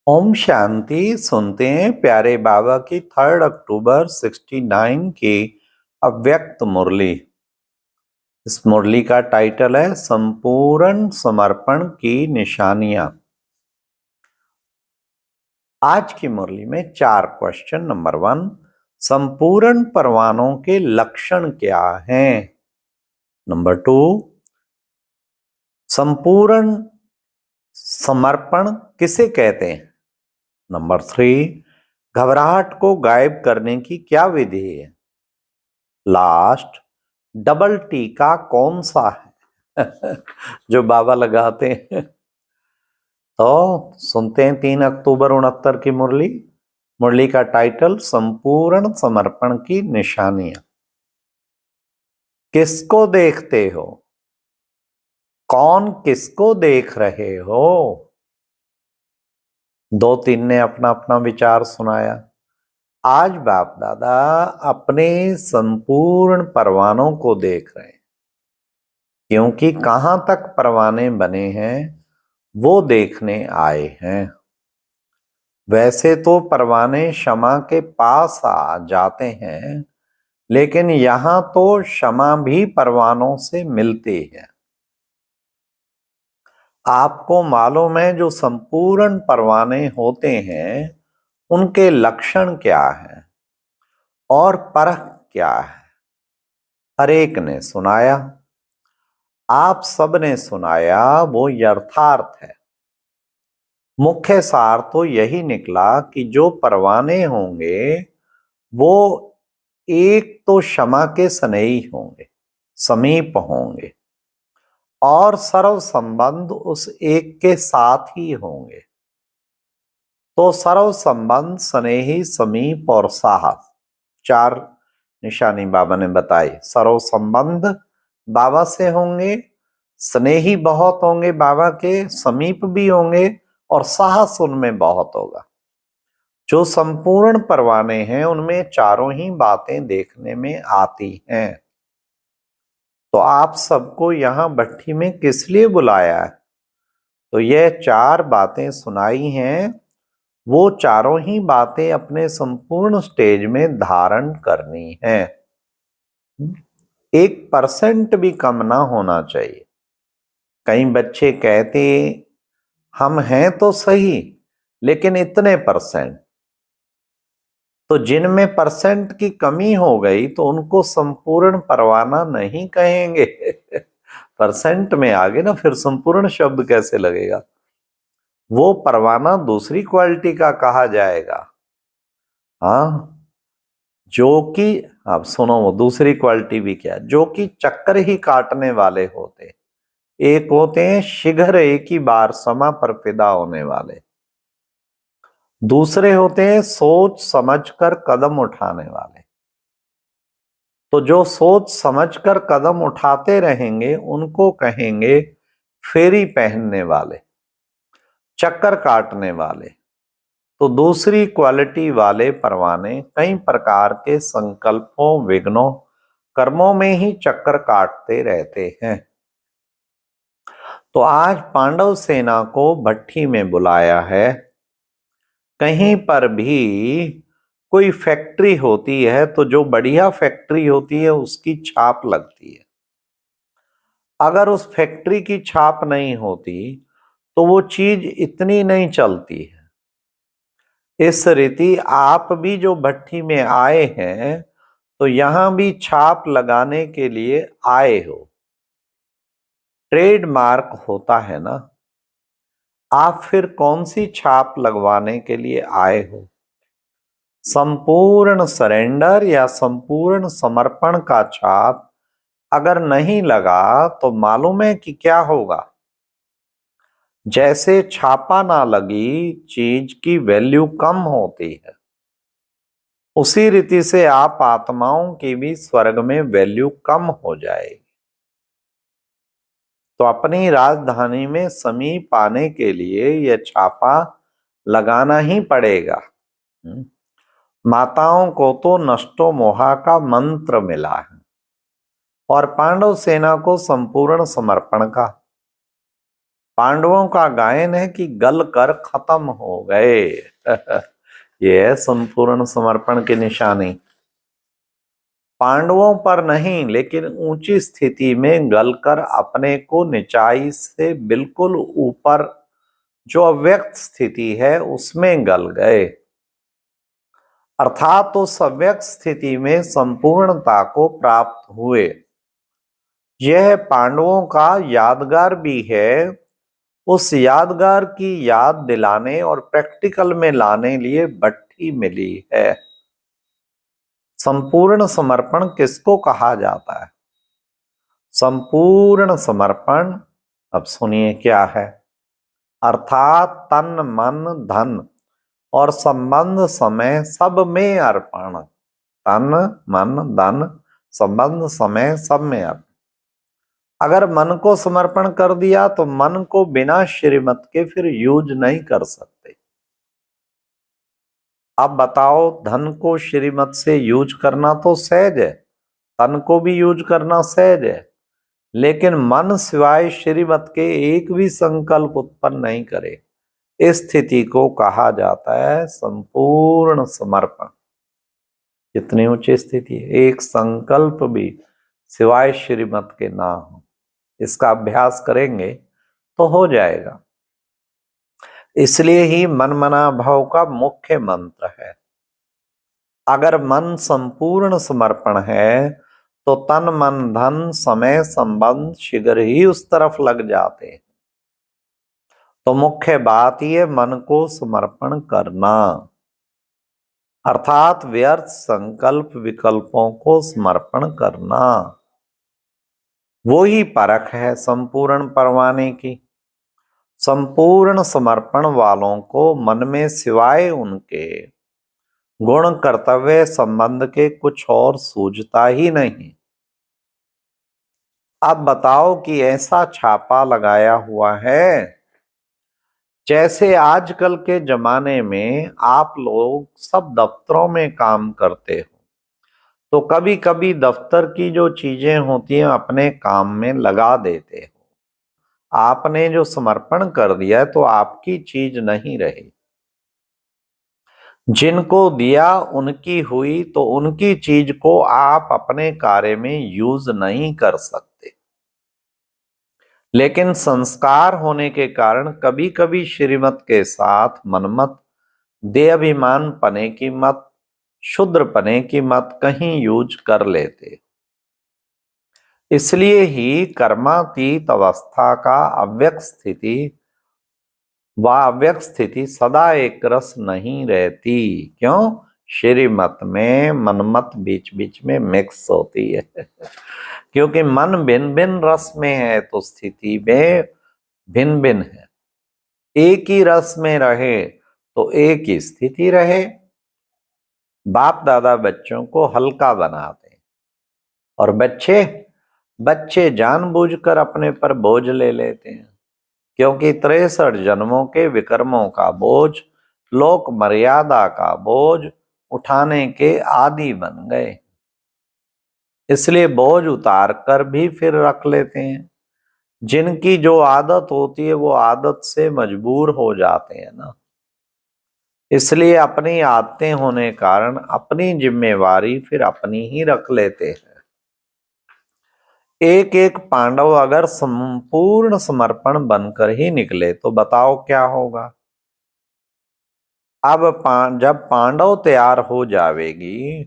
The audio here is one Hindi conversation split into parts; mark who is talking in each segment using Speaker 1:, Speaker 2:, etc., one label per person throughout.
Speaker 1: ओम शांति। सुनते हैं प्यारे बाबा की 3 अक्टूबर 69 की अव्यक्त मुरली। इस मुरली का टाइटल है संपूर्ण समर्पण की निशानियां। आज की मुरली में 4 क्वेश्चन। नंबर 1, संपूर्ण परवानों के लक्षण क्या हैं? नंबर 2, संपूर्ण समर्पण किसे कहते हैं? नंबर 3, घबराहट को गायब करने की क्या विधि है? लास्ट, डबल टीका कौन सा है जो बाबा लगाते हैं? तो सुनते हैं 3 अक्टूबर 69 की मुरली। मुरली का टाइटल संपूर्ण समर्पण की निशानियां। किसको देखते हो? कौन किसको देख रहे हो? 2-3 ने अपना अपना विचार सुनाया। आज बाप दादा अपने संपूर्ण परवानों को देख रहे हैं, क्योंकि कहां तक परवाने बने हैं वो देखने आए हैं। वैसे तो परवाने क्षमा के पास आ जाते हैं, लेकिन यहां तो क्षमा भी परवानों से मिलती है। आपको मालूम है जो संपूर्ण परवाने होते हैं उनके लक्षण क्या है और परख क्या है? हर एक ने सुनाया, आप सब ने सुनाया, वो यथार्थ है। मुख्य सार तो यही निकला कि जो परवाने होंगे वो एक तो क्षमा के स्नेही होंगे, समीप होंगे, और सर्व संबंध उस एक के साथ ही होंगे। तो सर्व संबंध, स्नेही, समीप और साहस, 4 निशानी बाबा ने बताई। सर्व संबंध बाबा से होंगे, स्नेही बहुत होंगे बाबा के, समीप भी होंगे और साहस उनमें बहुत होगा। जो संपूर्ण परवाने हैं उनमें चारों ही बातें देखने में आती हैं। तो आप सबको यहां भट्ठी में किस लिए बुलाया है? तो यह 4 बातें सुनाई हैं, वो चारों ही बातें अपने संपूर्ण स्टेज में धारण करनी है। 1% भी कम ना होना चाहिए। कई बच्चे कहते हम हैं तो सही, लेकिन इतने परसेंट। तो जिनमें परसेंट की कमी हो गई तो उनको संपूर्ण परवाना नहीं कहेंगे परसेंट में आगे ना, फिर संपूर्ण शब्द कैसे लगेगा? वो परवाना दूसरी क्वालिटी का कहा जाएगा। हाँ, जो कि आप सुनो, वो दूसरी क्वालिटी भी क्या, जो कि चक्कर ही काटने वाले होते। एक होते हैं शीघ्र एक ही बार समा पर फिदा होने वाले, दूसरे होते हैं सोच समझकर कदम उठाने वाले। तो जो सोच समझकर कदम उठाते रहेंगे उनको कहेंगे फेरी पहनने वाले, चक्कर काटने वाले। तो दूसरी क्वालिटी वाले परवाने कई प्रकार के संकल्पों, विघ्नों, कर्मों में ही चक्कर काटते रहते हैं। तो आज पांडव सेना को भट्ठी में बुलाया है। कहीं पर भी कोई फैक्ट्री होती है तो जो बढ़िया फैक्ट्री होती है उसकी छाप लगती है। अगर उस फैक्ट्री की छाप नहीं होती तो वो चीज इतनी नहीं चलती है। इस रीति आप भी जो भट्ठी में आए हैं तो यहां भी छाप लगाने के लिए आए हो। ट्रेडमार्क होता है ना, आप फिर कौन सी छाप लगवाने के लिए आए हो? संपूर्ण सरेंडर या संपूर्ण समर्पण का छाप अगर नहीं लगा तो मालूम है कि क्या होगा? जैसे छापा ना लगी चीज की वैल्यू कम होती है, उसी रीति से आप आत्माओं की भी स्वर्ग में वैल्यू कम हो जाएगी। तो अपनी राजधानी में समीप आने के लिए यह छापा लगाना ही पड़ेगा। माताओं को तो नष्टो मोहा का मंत्र मिला है और पांडव सेना को संपूर्ण समर्पण का। पांडवों का गायन है कि गल कर खत्म हो गए। ये है संपूर्ण समर्पण की निशानी। पांडवों पर नहीं, लेकिन ऊंची स्थिति में गलकर अपने को निचाई से बिल्कुल ऊपर जो अव्यक्त स्थिति है उसमें गल गए, अर्थात उस अव्यक्त स्थिति में संपूर्णता को प्राप्त हुए। यह पांडवों का यादगार भी है। उस यादगार की याद दिलाने और प्रैक्टिकल में लाने लिए भट्ठी मिली है। संपूर्ण समर्पण किसको कहा जाता है? संपूर्ण समर्पण, अब सुनिए क्या है, अर्थात तन मन धन और संबंध समय सब में अर्पण। तन मन धन संबंध समय सब में अर्पण। अगर मन को समर्पण कर दिया तो मन को बिना श्रीमत के फिर यूज नहीं कर सकते। अब बताओ, धन को श्रीमत से यूज करना तो सहज है, तन को भी यूज करना सहज है, लेकिन मन सिवाय श्रीमत के एक भी संकल्प उत्पन्न नहीं करे। इस स्थिति को कहा जाता है संपूर्ण समर्पण। कितनी ऊंची स्थिति है, एक संकल्प भी सिवाय श्रीमत के ना हो। इसका अभ्यास करेंगे तो हो जाएगा। इसलिए ही मन मना भाव का मुख्य मंत्र है। अगर मन संपूर्ण समर्पण है तो तन मन धन समय संबंध शीघ्र ही उस तरफ लग जाते हैं। तो मुख्य बात ये मन को समर्पण करना, अर्थात व्यर्थ संकल्प विकल्पों को समर्पण करना। वो ही परख है संपूर्ण परवाने की। संपूर्ण समर्पण वालों को मन में सिवाय उनके गुण कर्तव्य संबंध के कुछ और सूझता ही नहीं। अब बताओ कि ऐसा छापा लगाया हुआ है जैसे आजकल के जमाने में आप लोग सब दफ्तरों में काम करते हो, तो कभी कभी दफ्तर की जो चीजें होती हैं अपने काम में लगा देते हो। आपने जो समर्पण कर दिया तो आपकी चीज नहीं रही, जिनको दिया उनकी हुई, तो उनकी चीज को आप अपने कार्य में यूज नहीं कर सकते। लेकिन संस्कार होने के कारण कभी कभी श्रीमत के साथ मनमत, देहाभिमान पने की मत, शुद्र पने की मत कहीं यूज कर लेते। इसलिए ही कर्मातीत अवस्था का अव्यक्त स्थिति सदा एक रस नहीं रहती। क्यों? श्रीमत में मनमत बीच बीच में मिक्स होती है। क्योंकि मन भिन्न भिन्न रस में है तो स्थिति में भिन्न भिन्न है। एक ही रस में रहे तो एक ही स्थिति रहे। बाप दादा बच्चों को हल्का बनाते हैं और बच्चे जानबूझकर अपने पर बोझ ले लेते हैं, क्योंकि 63 जन्मों के विकर्मों का बोझ, लोक मर्यादा का बोझ उठाने के आदी बन गए। इसलिए बोझ उतार कर भी फिर रख लेते हैं। जिनकी जो आदत होती है वो आदत से मजबूर हो जाते हैं ना। इसलिए अपनी आदतें होने कारण अपनी जिम्मेवारी फिर अपनी ही रख लेते हैं। एक एक पांडव अगर संपूर्ण समर्पण बनकर ही निकले तो बताओ क्या होगा। अब जब पांडव तैयार हो जावेगी,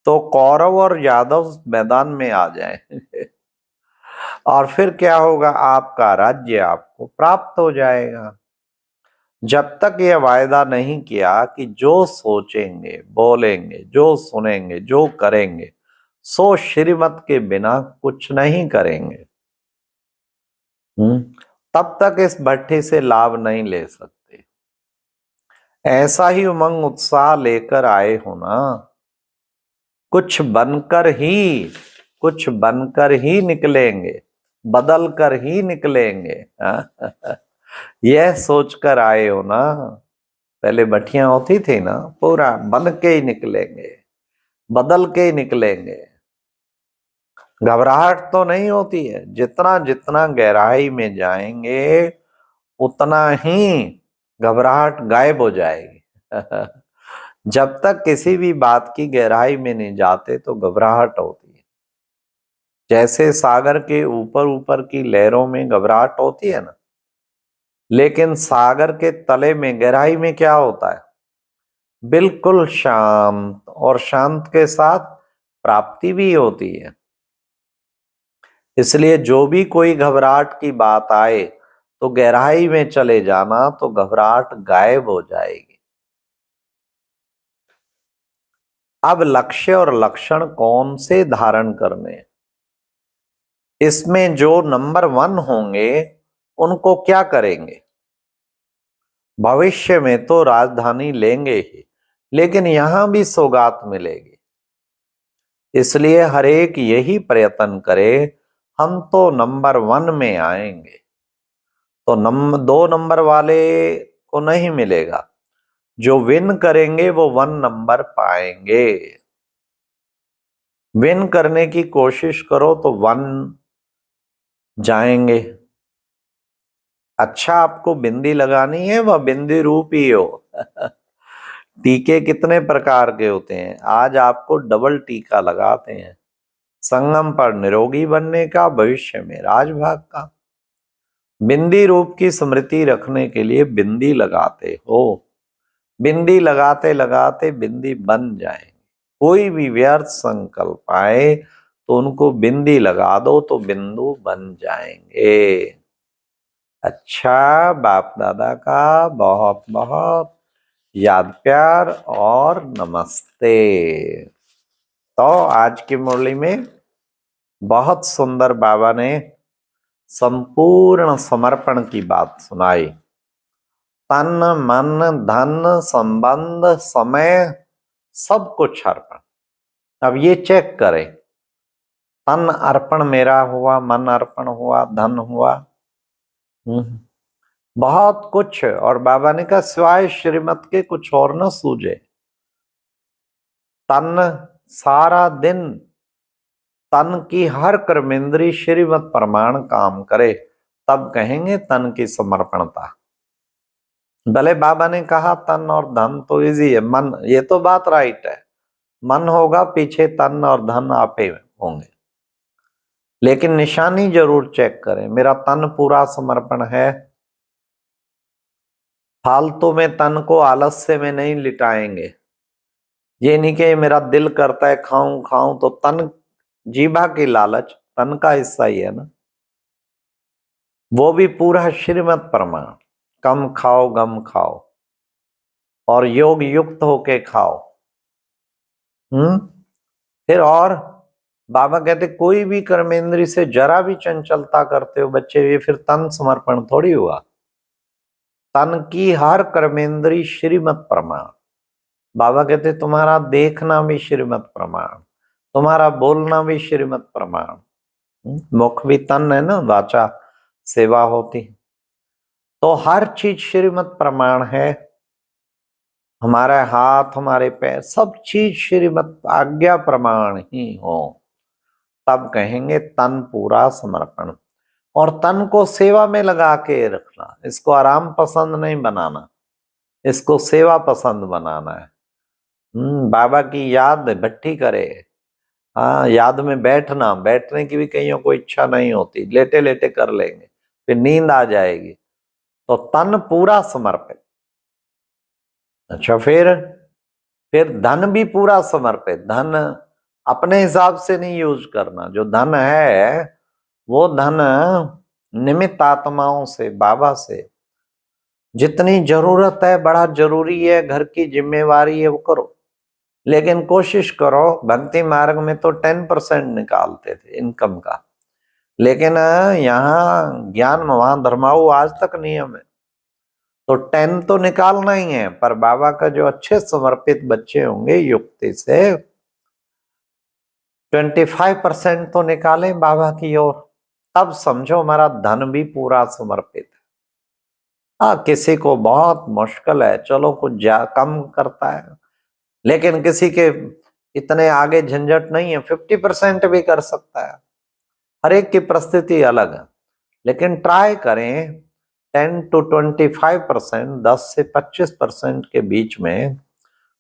Speaker 1: तो कौरव और यादव मैदान में आ जाएंगे और फिर क्या होगा, आपका राज्य आपको प्राप्त हो जाएगा। जब तक यह वायदा नहीं किया कि जो सोचेंगे, बोलेंगे, जो सुनेंगे, जो करेंगे, सो श्रीमत के बिना कुछ नहीं करेंगे, तब तक इस भट्ठी से लाभ नहीं ले सकते। ऐसा ही उमंग उत्साह लेकर आए हो ना, कुछ बनकर ही निकलेंगे, बदल कर ही निकलेंगे। यह सोचकर आए हो ना। पहले भट्टियां होती थी ना, पूरा बन के ही निकलेंगे, बदल के ही निकलेंगे। घबराहट तो नहीं होती है, जितना जितना गहराई में जाएंगे उतना ही घबराहट गायब हो जाएगी। जब तक किसी भी बात की गहराई में नहीं जाते तो घबराहट होती है। जैसे सागर के ऊपर ऊपर की लहरों में घबराहट होती है ना, लेकिन सागर के तले में गहराई में क्या होता है? बिल्कुल शांत, और शांत के साथ प्राप्ति भी होती है। इसलिए जो भी कोई घबराहट की बात आए तो गहराई में चले जाना, तो घबराहट गायब हो जाएगी। अब लक्ष्य और लक्षण कौन से धारण करने हैं? इसमें जो नंबर 1 होंगे उनको क्या करेंगे? भविष्य में तो राजधानी लेंगे ही, लेकिन यहां भी सौगात मिलेगी। इसलिए हर एक यही प्रयत्न करे, हम तो नंबर 1 में आएंगे। तो 2 नंबर वाले को नहीं मिलेगा, जो विन करेंगे वो 1 नंबर पाएंगे। विन करने की कोशिश करो तो 1 जाएंगे। अच्छा, आपको बिंदी लगानी है, वह बिंदी रूप ही हो। टीके कितने प्रकार के होते हैं, आज आपको डबल टीका लगाते हैं। संगम पर निरोगी बनने का, भविष्य में राजभाग का। बिंदी रूप की स्मृति रखने के लिए बिंदी लगाते हो। बिंदी लगाते लगाते बिंदी बन जाएंगे। कोई भी व्यर्थ संकल्प आए तो उनको बिंदी लगा दो तो बिंदु बन जाएंगे। अच्छा, बाप दादा का बहुत बहुत याद प्यार और नमस्ते। तो आज की मुरली में बहुत सुंदर बाबा ने संपूर्ण समर्पण की बात सुनाई। तन मन धन संबंध समय सब कुछ अर्पण। अब ये चेक करें, तन अर्पण मेरा हुआ, मन अर्पण हुआ, धन हुआ, बहुत कुछ। और बाबा ने कहा सिवाय श्रीमत के कुछ और न सूझे। तन सारा दिन, तन की हर कर्मेंद्री श्रीमत प्रमाण काम करे, तब कहेंगे तन की समर्पणता। भले बाबा ने कहा तन और धन तो इजी है, मन, ये तो बात राइट है। मन होगा पीछे तन और धन आपे होंगे, लेकिन निशानी जरूर चेक करें। मेरा तन पूरा समर्पण है, फालतू में तन को आलस्य में नहीं लिटाएंगे। ये नहीं कि मेरा दिल करता है खाऊं खाऊं, तो तन, जीभा की लालच तन का हिस्सा ही है ना, वो भी पूरा श्रीमत प्रमाण। कम खाओ गम खाओ और योग युक्त होके खाओ। फिर और बाबा कहते कोई भी कर्मेंद्री से जरा भी चंचलता करते हो बच्चे, ये फिर तन समर्पण थोड़ी हुआ। तन की हर कर्मेंद्री श्रीमत प्रमाण। बाबा कहते तुम्हारा देखना भी श्रीमत प्रमाण, तुम्हारा बोलना भी श्रीमत प्रमाण। मुख भी तन है ना, वाचा सेवा होती, तो हर चीज श्रीमत प्रमाण है। हमारे हाथ, हमारे पैर, सब चीज श्रीमत आज्ञा प्रमाण ही हो, तब कहेंगे तन पूरा समर्पण। और तन को सेवा में लगा के रखना, इसको आराम पसंद नहीं बनाना, इसको सेवा पसंद बनाना है। बाबा की याद भट्टी करे। हाँ, याद में बैठना, बैठने की भी कईयों को इच्छा नहीं होती, लेटे लेटे कर लेंगे, फिर नींद आ जाएगी। तो तन पूरा समर्पित। अच्छा, फिर धन भी पूरा समर्पित। धन अपने हिसाब से नहीं यूज करना। जो धन है वो धन निमित्त आत्माओं से, बाबा से जितनी जरूरत है, बड़ा जरूरी है, घर की जिम्मेवारी है, वो करो। लेकिन कोशिश करो, भक्ति मार्ग में तो 10% निकालते थे इनकम का, लेकिन यहाँ ज्ञान वहां धर्माऊ आज तक नियम है, तो 10 तो निकालना ही है। पर बाबा का जो अच्छे समर्पित बच्चे होंगे युक्ति से, 25% तो निकालें बाबा की ओर, तब समझो हमारा धन भी पूरा समर्पित है। हाँ, किसी को बहुत मुश्किल है, चलो कुछ कम करता है, लेकिन किसी के इतने आगे झंझट नहीं है, 50% भी कर सकता है। हर एक की परिस्थिति अलग है, लेकिन ट्राई करें 10 to 25%, 10 से 25% के बीच में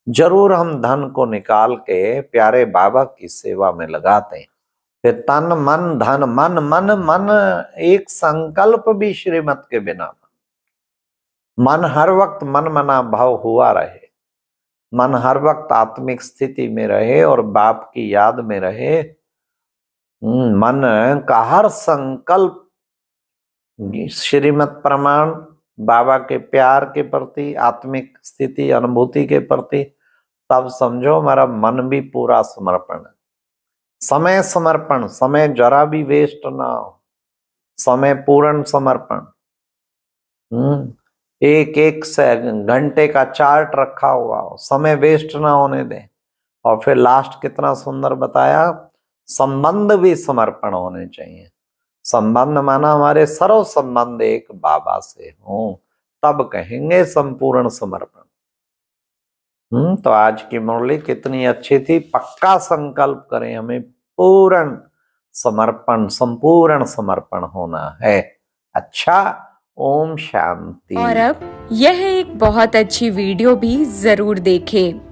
Speaker 1: जरूर हम धन को निकाल के प्यारे बाबा की सेवा में लगाते हैं। फिर तन मन धन, मन मन मन एक संकल्प भी श्रीमत के बिना, मन हर वक्त मन मना भाव हुआ रहे, मन हर वक्त आत्मिक स्थिति में रहे और बाप की याद में रहे। मन का हर संकल्प श्रीमत प्रमाण, बाबा के प्यार के प्रति, आत्मिक स्थिति अनुभूति के प्रति, तब समझो हमारा मन भी पूरा समर्पण है। समय समर्पण, समय जरा भी वेस्ट ना हो, समय पूर्ण समर्पण। एक एक से घंटे का चार्ट रखा हुआ हो, समय वेस्ट ना होने दें। और फिर लास्ट कितना सुंदर बताया, संबंध भी समर्पण होने चाहिए। संबंध माना हमारे सर्व संबंध एक बाबा से हो, तब कहेंगे संपूर्ण समर्पण। तो आज की मुरली कितनी अच्छी थी। पक्का संकल्प करें, हमें पूर्ण समर्पण, संपूर्ण समर्पण होना है। अच्छा, ओम शांति।
Speaker 2: और अब यह एक बहुत अच्छी वीडियो भी जरूर देखें।